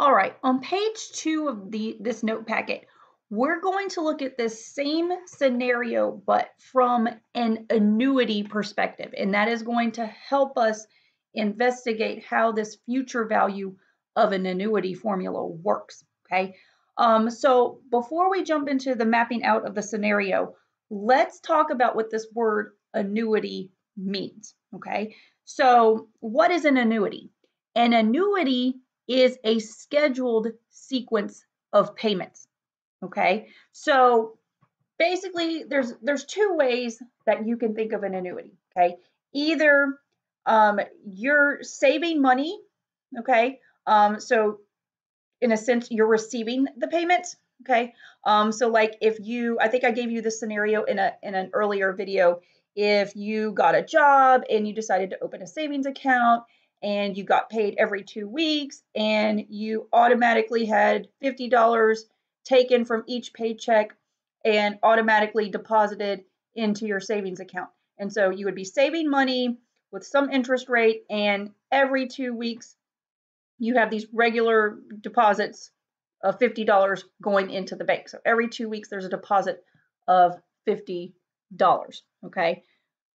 All right, on page 2 of this note packet, we're going to look at this same scenario, but from an annuity perspective. And that is going to help us investigate how this future value of an annuity formula works, okay? So before we jump into the mapping out of the scenario, let's talk about what this word annuity means, okay? So what is an annuity? An annuity is a scheduled sequence of payments. Okay, so basically, there's two ways that you can think of an annuity. Okay, either you're saving money. Okay, so in a sense, you're receiving the payments. Okay, so like if you, I think I gave you this scenario in an earlier video. If you got a job and you decided to open a savings account and you got paid every 2 weeks and you automatically had $50 taken from each paycheck and automatically deposited into your savings account. And so you would be saving money with some interest rate, and every 2 weeks you have these regular deposits of $50 going into the bank. So every 2 weeks, there's a deposit of $50. Okay.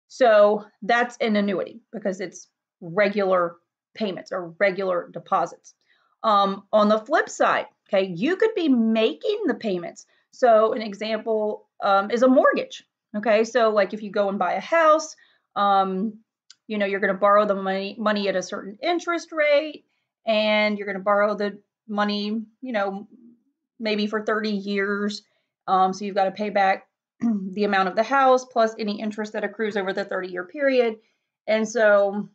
So that's an annuity because it's regular payments or regular deposits. On the flip side, okay, you could be making the payments. So an example is a mortgage. Okay. So like if you go and buy a house, you're going to borrow the money at a certain interest rate, and you're going to borrow the money, maybe for 30 years. So you've got to pay back the amount of the house plus any interest that accrues over the 30-year period. And so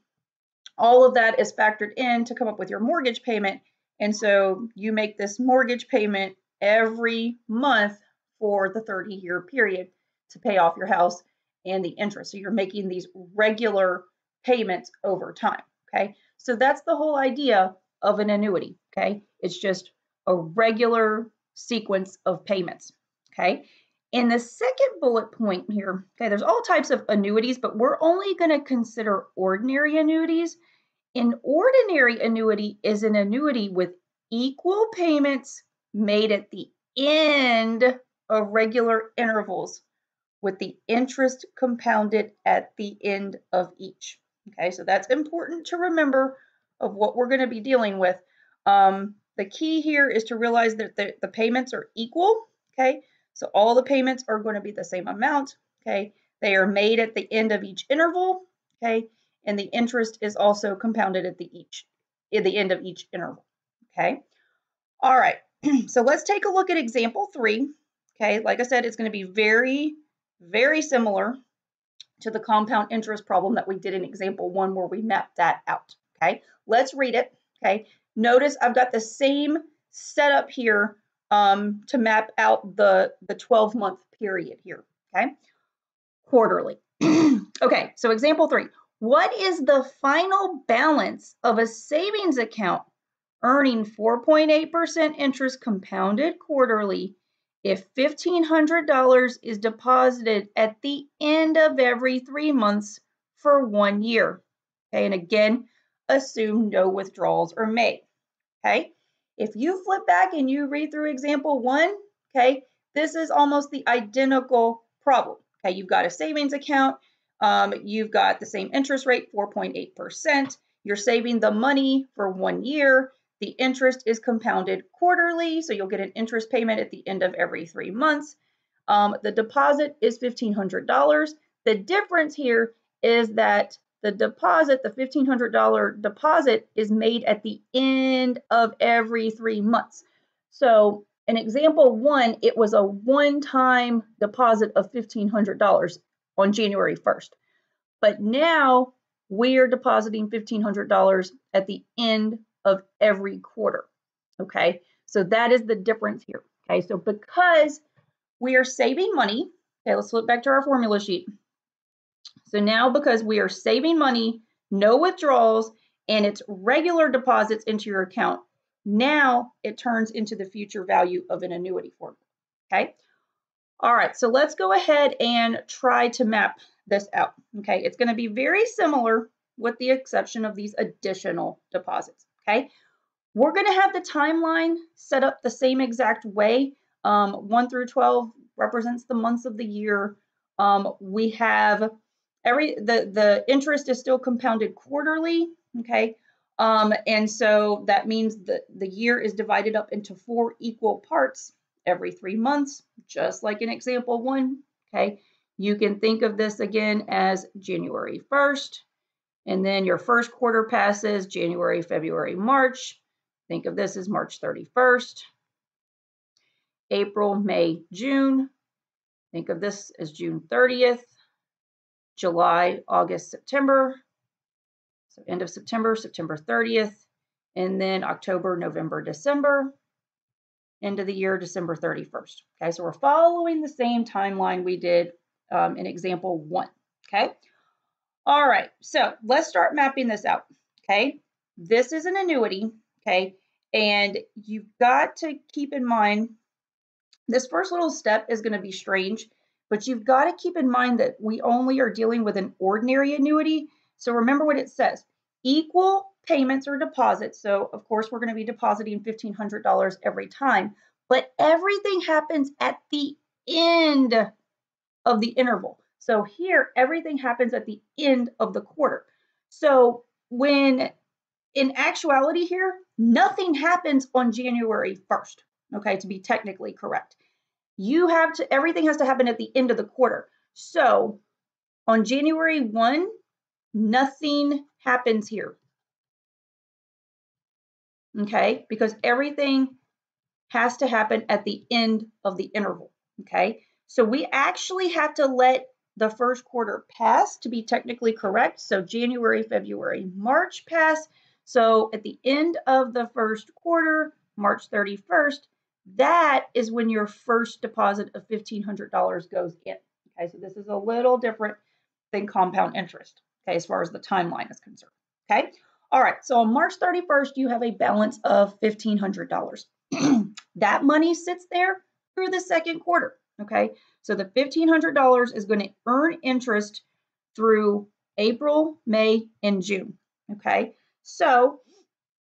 all of that is factored in to come up with your mortgage payment. And so you make this mortgage payment every month for the 30-year period to pay off your house and the interest. So you're making these regular payments over time. Okay. So that's the whole idea of an annuity. Okay. It's just a regular sequence of payments. Okay. In the second bullet point here, okay, there's all types of annuities, but we're only going to consider ordinary annuities. An ordinary annuity is an annuity with equal payments made at the end of regular intervals, with the interest compounded at the end of each. Okay, so that's important to remember of what we're going to be dealing with. The key here is to realize that the payments are equal. Okay, so all the payments are going to be the same amount. Okay, they are made at the end of each interval. Okay, and the interest is also compounded at the end of each interval. Okay, all right. So let's take a look at example 3. Okay, like I said, it's going to be very, very similar to the compound interest problem that we did in example 1 where we mapped that out. Okay, let's read it. Okay, notice I've got the same setup here to map out the 12-month period here. Okay, quarterly. Okay, so example 3. What is the final balance of a savings account earning 4.8% interest compounded quarterly if $1,500 is deposited at the end of every 3 months for 1 year? Okay, and again, assume no withdrawals are made. Okay, if you flip back and you read through example 1, okay, this is almost the identical problem. Okay, you've got a savings account, you've got the same interest rate, 4.8%. You're saving the money for 1 year. The interest is compounded quarterly, so you'll get an interest payment at the end of every 3 months. The deposit is $1,500. The difference here is that the deposit, the $1,500 deposit, is made at the end of every 3 months. So in example 1, it was a one-time deposit of $1,500 on January 1st. But now we're depositing $1,500 at the end of every quarter. Okay, so that is the difference here. Okay, so because we are saving money, okay, let's flip back to our formula sheet. So now because we are saving money, no withdrawals, and it's regular deposits into your account, now it turns into the future value of an annuity formula. Okay. All right, so let's go ahead and try to map this out. Okay, it's going to be very similar with the exception of these additional deposits. Okay, We're going to have the timeline set up the same exact way. 1 through 12 represents the months of the year. We have the interest is still compounded quarterly, okay? And so that means that the year is divided up into 4 equal parts every 3 months, just like in example 1, okay? You can think of this again as January 1st, and then your first quarter passes January, February, March. Think of this as March 31st. April, May, June. Think of this as June 30th. July, August, September. So end of September, September 30th. And then October, November, December. End of the year, December 31st. Okay, so we're following the same timeline we did in example 1. Okay. All right, so let's start mapping this out. Okay, this is an annuity. Okay, and you've got to keep in mind this first little step is going to be strange, but you've got to keep in mind that we only are dealing with an ordinary annuity. So remember what it says, equal payments or deposits. So of course, we're going to be depositing $1,500 every time, but everything happens at the end of the interval. So here, everything happens at the end of the quarter. So when in actuality here, nothing happens on January 1st, okay, to be technically correct. Everything has to happen at the end of the quarter. So on January 1, nothing happens here, okay, because everything has to happen at the end of the interval, okay? So we actually have to let the first quarter pass to be technically correct. So January, February, March pass. So at the end of the first quarter, March 31st, that is when your first deposit of $1,500 goes in. Okay, so this is a little different than compound interest, okay, as far as the timeline is concerned. Okay, all right, so on March 31st, you have a balance of $1,500. That money sits there through the second quarter, okay? So the $1,500 is going to earn interest through April, May, and June, okay? So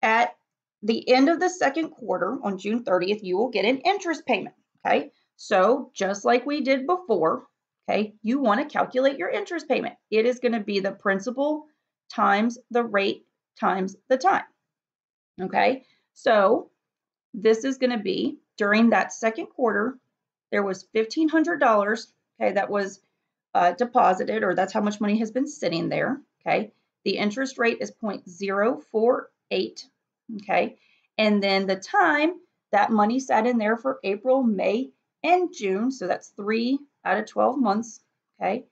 at the end of the second quarter, on June 30th, you will get an interest payment, okay? So just like we did before, okay, you want to calculate your interest payment. It is going to be the principal times the rate times the time, okay? So this is going to be during that second quarter, there was $1,500, okay, that was deposited, or that's how much money has been sitting there, okay? The interest rate is 0.048, okay? And then the time, that money sat in there for April, May, and June, so that's 3 out of 12 months, okay?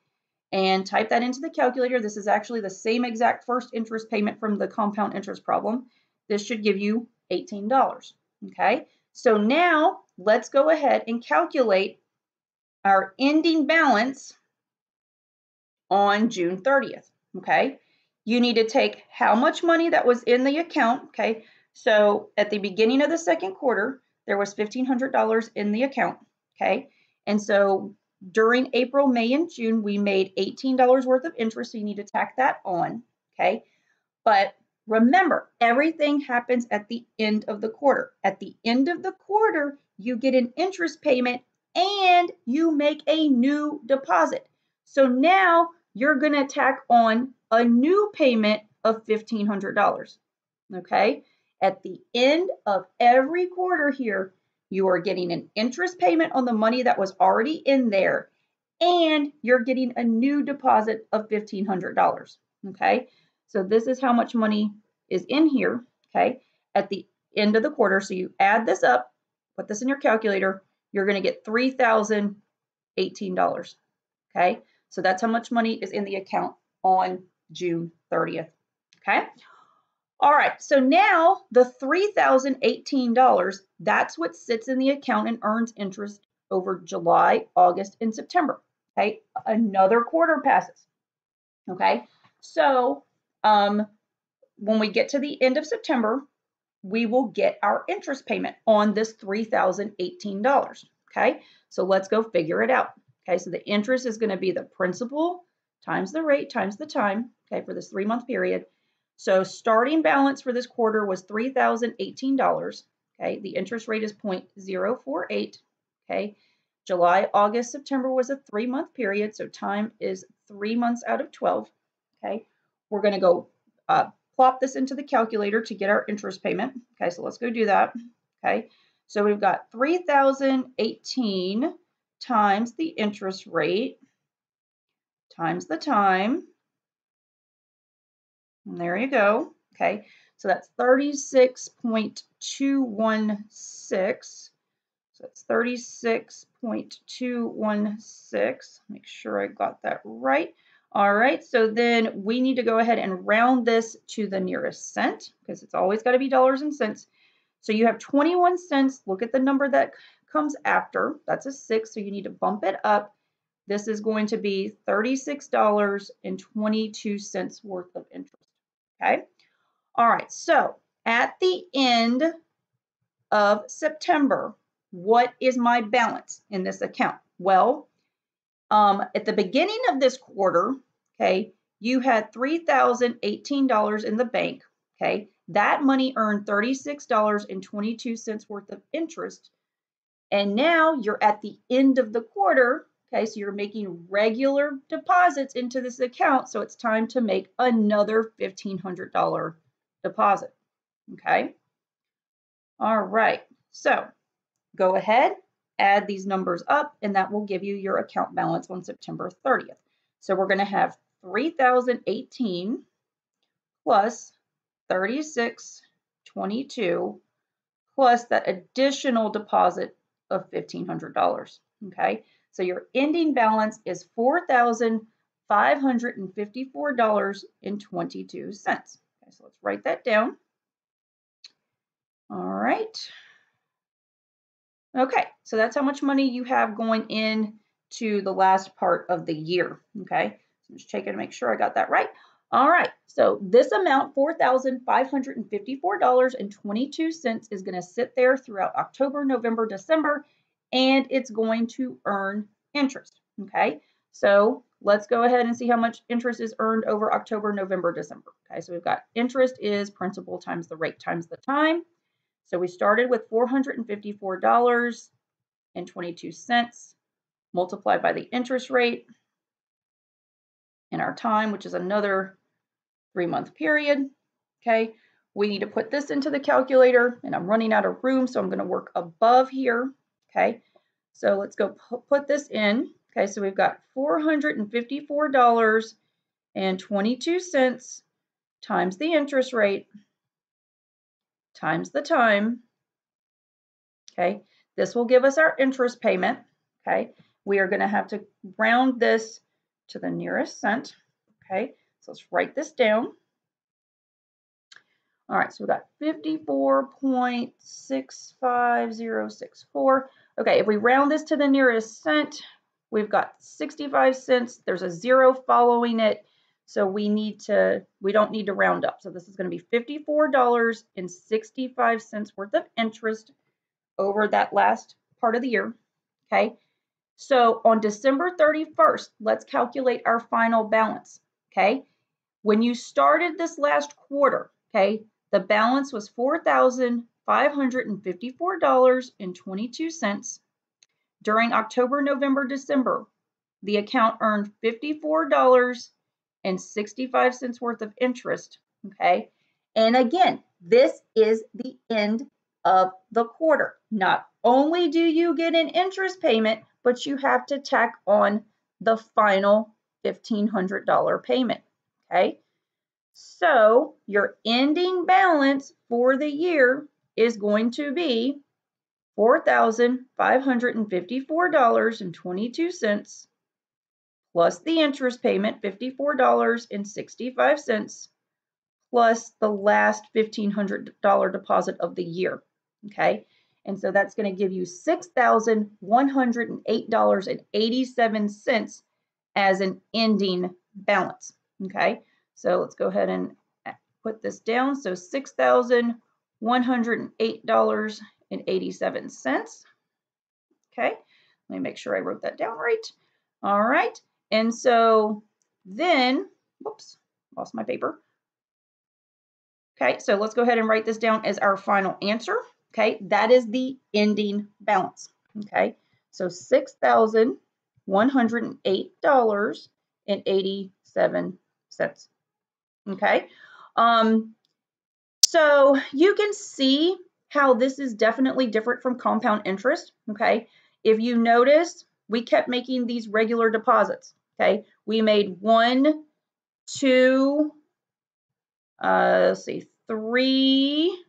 And type that into the calculator. This is actually the same exact first interest payment from the compound interest problem. This should give you $18. Okay, so now let's go ahead and calculate our ending balance on June 30th. Okay, you need to take how much money that was in the account. Okay, so at the beginning of the second quarter, there was $1,500 in the account. Okay, and so during April, May, and June, we made $18 worth of interest. So you need to tack that on. Okay, but remember, everything happens at the end of the quarter. At the end of the quarter, you get an interest payment and you make a new deposit. So now you're going to tack on a new payment of $1,500. Okay? At the end of every quarter here, you are getting an interest payment on the money that was already in there, and you're getting a new deposit of $1,500. Okay? So this is how much money is in here, okay, at the end of the quarter. So you add this up, put this in your calculator, you're going to get $3,018, okay? So that's how much money is in the account on June 30th, okay? All right, so now the $3,018, that's what sits in the account and earns interest over July, August, and September, okay? Another quarter passes, okay? So when we get to the end of September, we will get our interest payment on this $3,018, okay? So let's go figure it out, okay? So the interest is going to be the principal times the rate times the time, okay, for this 3-month period. So starting balance for this quarter was $3,018. Okay, the interest rate is 0.048. Okay, July, August, September was a 3-month period, so time is 3 months out of 12. Okay, we're going to go plop this into the calculator to get our interest payment. Okay, so let's go do that. Okay, so we've got 3,018 times the interest rate times the time. And there you go. Okay, so that's 36.216. So that's 36.216. Make sure I got that right. All right, so then we need to go ahead and round this to the nearest cent because it's always got to be dollars and cents. So you have 21 cents. Look at the number that comes after. That's a 6, so you need to bump it up. This is going to be $36.22 worth of interest. Okay. All right. So at the end of September, what is my balance in this account? Well, at the beginning of this quarter, okay, you had $3,018 in the bank. Okay. That money earned $36.22 worth of interest. And now you're at the end of the quarter. Okay, so you're making regular deposits into this account, so it's time to make another $1,500 deposit. Okay, all right, so go ahead, add these numbers up, and that will give you your account balance on September 30th. So we're going to have 3,018 plus 3622 plus that additional deposit of $1,500. Okay, so your ending balance is $4,554.22. Okay, so let's write that down. All right. Okay, so that's how much money you have going in to the last part of the year. Okay, so I'm just checking to make sure I got that right. All right, so this amount, $4,554.22, is going to sit there throughout October, November, December, and it's going to earn interest. Okay, so let's go ahead and see how much interest is earned over October, November, December. Okay, so we've got interest is principal times the rate times the time. So we started with $454.22 multiplied by the interest rate and our time, which is another 3-month period. Okay, we need to put this into the calculator, and I'm running out of room, so I'm going to work above here. Okay, so let's go put this in. Okay, so we've got $454.22 times the interest rate times the time. Okay, this will give us our interest payment. Okay, we are going to have to round this to the nearest cent. Okay, so let's write this down. All right, so we got 54.65064. Okay, if we round this to the nearest cent, we've got 65 cents. There's a 0 following it, so we don't need to round up. So this is going to be $54.65 worth of interest over that last part of the year. Okay, so on December 31st, let's calculate our final balance. Okay, when you started this last quarter, okay, the balance was $4,554.22. During October, November, December, the account earned $54.65 worth of interest. Okay, and again, this is the end of the quarter. Not only do you get an interest payment, but you have to tack on the final $1,500 payment. Okay, so your ending balance for the year is going to be $4,554.22 plus the interest payment, $54.65, plus the last $1,500 deposit of the year. Okay, and so that's going to give you $6,108.87 as an ending balance. Okay, so let's go ahead and put this down. So $6,108.87. Okay, let me make sure I wrote that down right. All right, and so then, whoops, lost my paper. Okay, so let's go ahead and write this down as our final answer. Okay, that is the ending balance. Okay, so $6,108.87. Okay, so you can see how this is definitely different from compound interest. Okay, if you notice, we kept making these regular deposits. Okay, we made 1, 2, let's see, 3,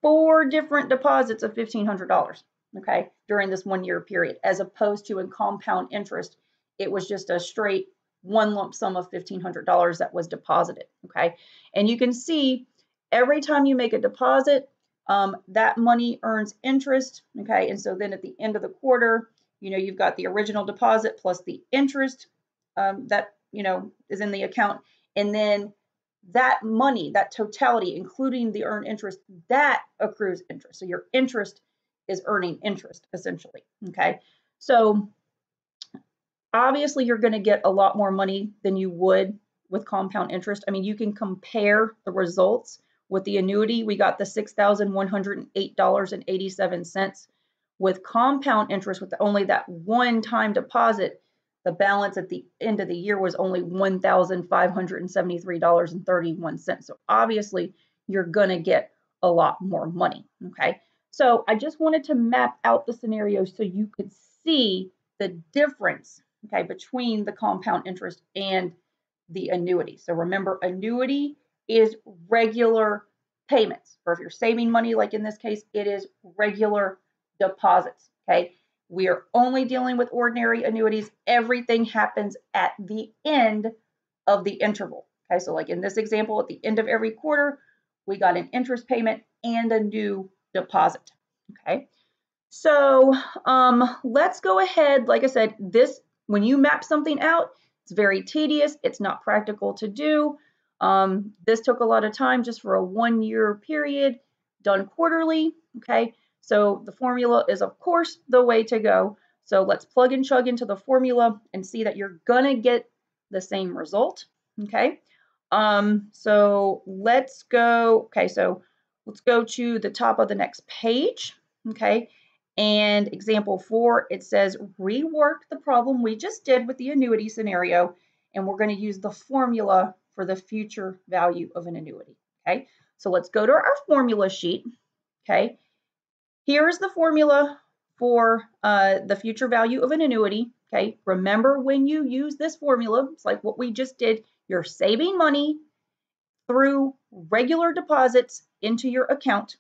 4 different deposits of $1,500, okay, during this 1-year period, as opposed to in compound interest, it was just a straight one lump sum of $1,500 that was deposited, okay? And you can see every time you make a deposit, that money earns interest, okay? And so then at the end of the quarter, you've got the original deposit plus the interest that, is in the account. And then that money, that totality, including the earned interest, that accrues interest. So your interest is earning interest, essentially. Okay. So obviously, you're going to get a lot more money than you would with compound interest. I mean, you can compare the results with the annuity. We got the $6,108.87. With compound interest, with only that one-time deposit, the balance at the end of the year was only $1,573.31. So obviously, you're going to get a lot more money. Okay. So I just wanted to map out the scenarios so you could see the difference, okay, between the compound interest and the annuity. So remember, annuity is regular payments, or if you're saving money, like in this case, it is regular deposits. Okay, we are only dealing with ordinary annuities. Everything happens at the end of the interval. Okay, so like in this example, at the end of every quarter, we got an interest payment and a new deposit. Okay, so let's go ahead. Like I said, when you map something out, it's very tedious. It's not practical to do. This took a lot of time just for a 1-year period, done quarterly. Okay, so the formula is, of course, the way to go. So let's plug and chug into the formula and see that you're gonna get the same result. Okay, so let's go. Okay, so let's go to the top of the next page. Okay. And example 4, it says rework the problem we just did with the annuity scenario, and we're going to use the formula for the future value of an annuity. Okay, so let's go to our formula sheet. Okay, here's the formula for the future value of an annuity. Okay, remember when you use this formula, it's like what we just did, you're saving money through regular deposits into your account.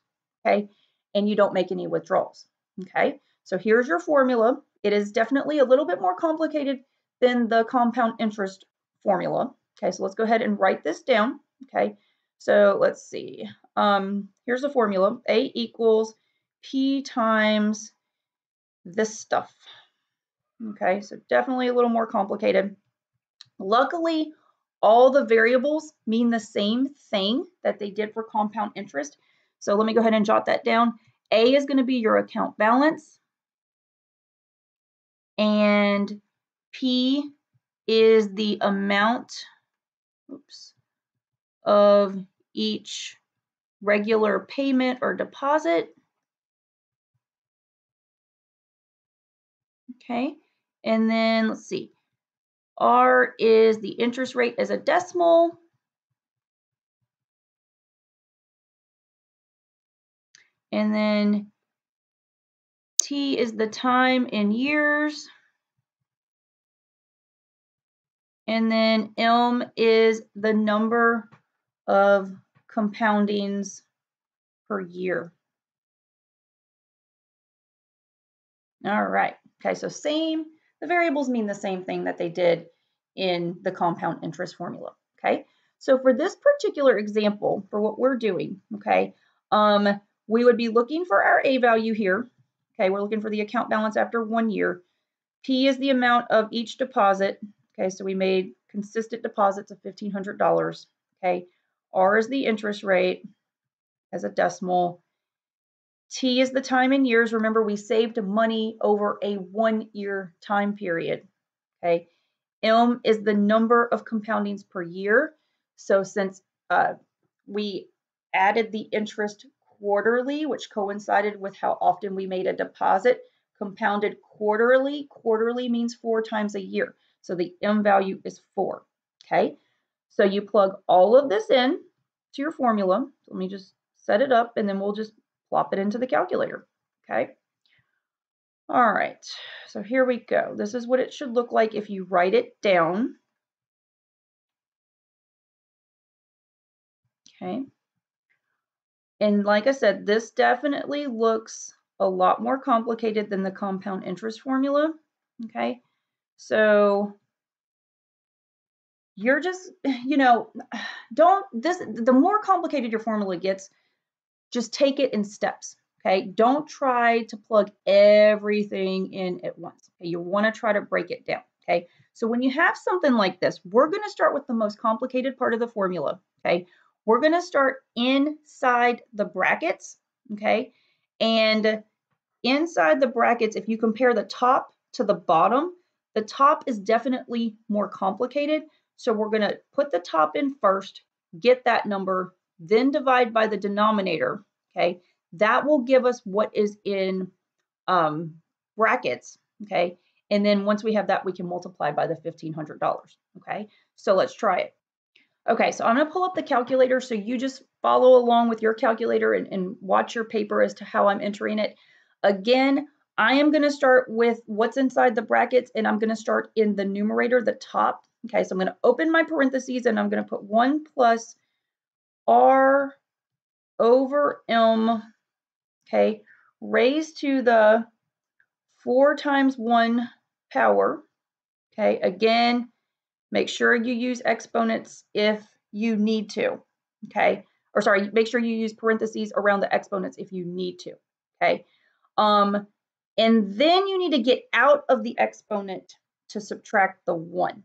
Okay, and you don't make any withdrawals. Okay, so here's your formula. It is definitely a little bit more complicated than the compound interest formula. Okay, so let's go ahead and write this down. Okay, so let's see. Here's the formula. A equals P times this stuff. Okay, so definitely a little more complicated. Luckily, all the variables mean the same thing that they did for compound interest. So let me go ahead and jot that down. A is going to be your account balance, and P is the amount of each regular payment or deposit. Okay, and then let's see. R is the interest rate as a decimal. And then T is the time in years. And then M is the number of compoundings per year. All right. Okay, so the variables mean the same thing that they did in the compound interest formula. Okay, so for this particular example, for what we're doing, okay, we would be looking for our A value here. Okay, we're looking for the account balance after 1 year. P is the amount of each deposit. Okay, so we made consistent deposits of $1,500. Okay, R is the interest rate as a decimal. T is the time in years. Remember, we saved money over a 1-year time period. Okay, M is the number of compoundings per year. So since we added the interest quarterly, which coincided with how often we made a deposit. Compounded quarterly. Quarterly means 4 times a year. So the M value is 4. Okay. So you plug all of this in to your formula. Let me just set it up and then we'll just plop it into the calculator. Okay. All right. So here we go. This is what it should look like if you write it down. Okay. And like I said, this definitely looks a lot more complicated than the compound interest formula. Okay. So you're just, the more complicated your formula gets, just take it in steps. Okay. Don't try to plug everything in at once. Okay? You want to try to break it down. Okay. So when you have something like this, we're going to start with the most complicated part of the formula. Okay. We're going to start inside the brackets. Okay. And inside the brackets, if you compare the top to the bottom, the top is definitely more complicated. So we're going to put the top in first, get that number, then divide by the denominator. Okay. That will give us what is in brackets. Okay. And then once we have that, we can multiply by the $1,500. Okay. So let's try it. Okay, so I'm going to pull up the calculator so you just follow along with your calculator and watch your paper as to how I'm entering it. Again, I am going to start with what's inside the brackets, and I'm going to start in the numerator, the top. Okay, so I'm going to open my parentheses, and I'm going to put 1 plus R over M, okay, raised to the 4 times 1 power. Okay, again, make sure you use exponents if you need to, okay? Or sorry, make sure you use parentheses around the exponents if you need to, okay? And then you need to get out of the exponent to subtract the 1,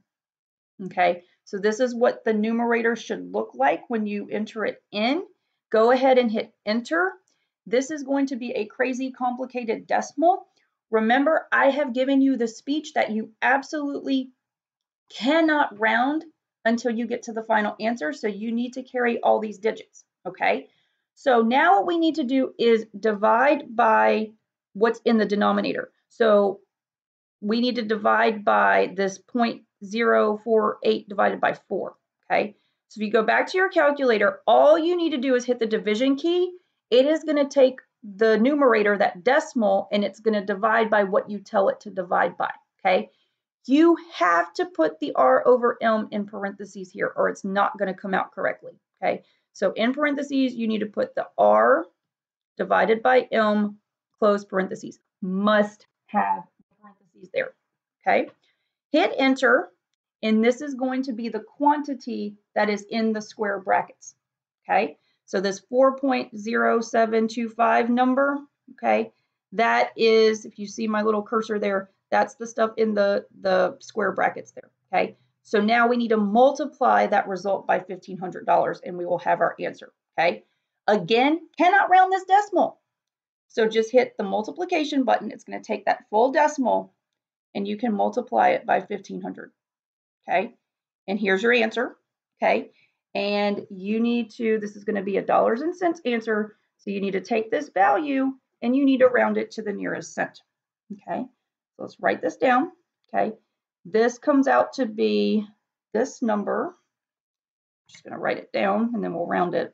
okay? So this is what the numerator should look like when you enter it in. Go ahead and hit enter. This is going to be a crazy complicated decimal. Remember, I have given you the speech that you absolutely cannot round until you get to the final answer. So you need to carry all these digits, okay? So now what we need to do is divide by what's in the denominator. So we need to divide by this 0.048 divided by 4, okay? So if you go back to your calculator, all you need to do is hit the division key. It is going to take the numerator, that decimal, and it's going to divide by what you tell it to divide by, okay? You have to put the R over M in parentheses here, or it's not going to come out correctly, okay? So in parentheses, you need to put the R divided by M, close parentheses. Must have parentheses there, okay? Hit enter, and this is going to be the quantity that is in the square brackets, okay? So this 4.0725 number, okay, that is, if you see my little cursor there, that's the stuff in the square brackets there, okay? So now we need to multiply that result by $1,500 and we will have our answer, okay? Again, cannot round this decimal. So just hit the multiplication button. It's going to take that full decimal and you can multiply it by 1,500, okay? And here's your answer, okay? And you need to, this is going to be a dollars and cents answer. So you need to take this value and you need to round it to the nearest cent, okay? So let's write this down, okay? This comes out to be this number. I'm just going to write it down and then we'll round it.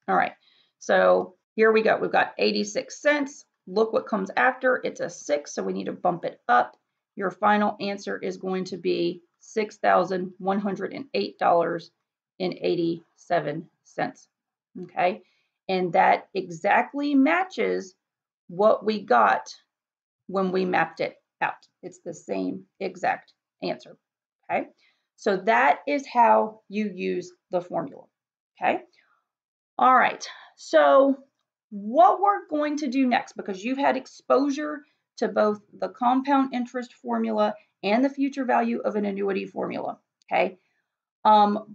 All right, so here we go. We've got 86 cents. Look what comes after. It's a 6, so we need to bump it up. Your final answer is going to be $6,108.87, okay? And that exactly matches what we got when we mapped it out. It's the same exact answer, okay? So that is how you use the formula, okay? All right, so what we're going to do next, because you've had exposure to both the compound interest formula and the future value of an annuity formula, okay?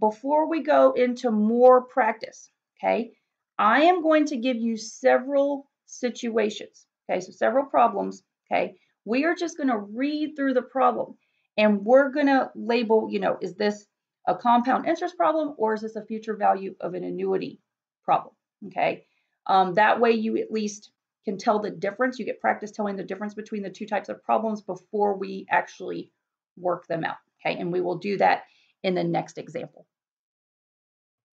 Before we go into more practice, okay, I am going to give you several situations, okay, so several problems, okay? We are just going to read through the problem. And we're going to label, is this a compound interest problem or is this a future value of an annuity problem? Okay. That way you at least can tell the difference. You get practice telling the difference between the two types of problems before we actually work them out. Okay. And we will do that in the next example.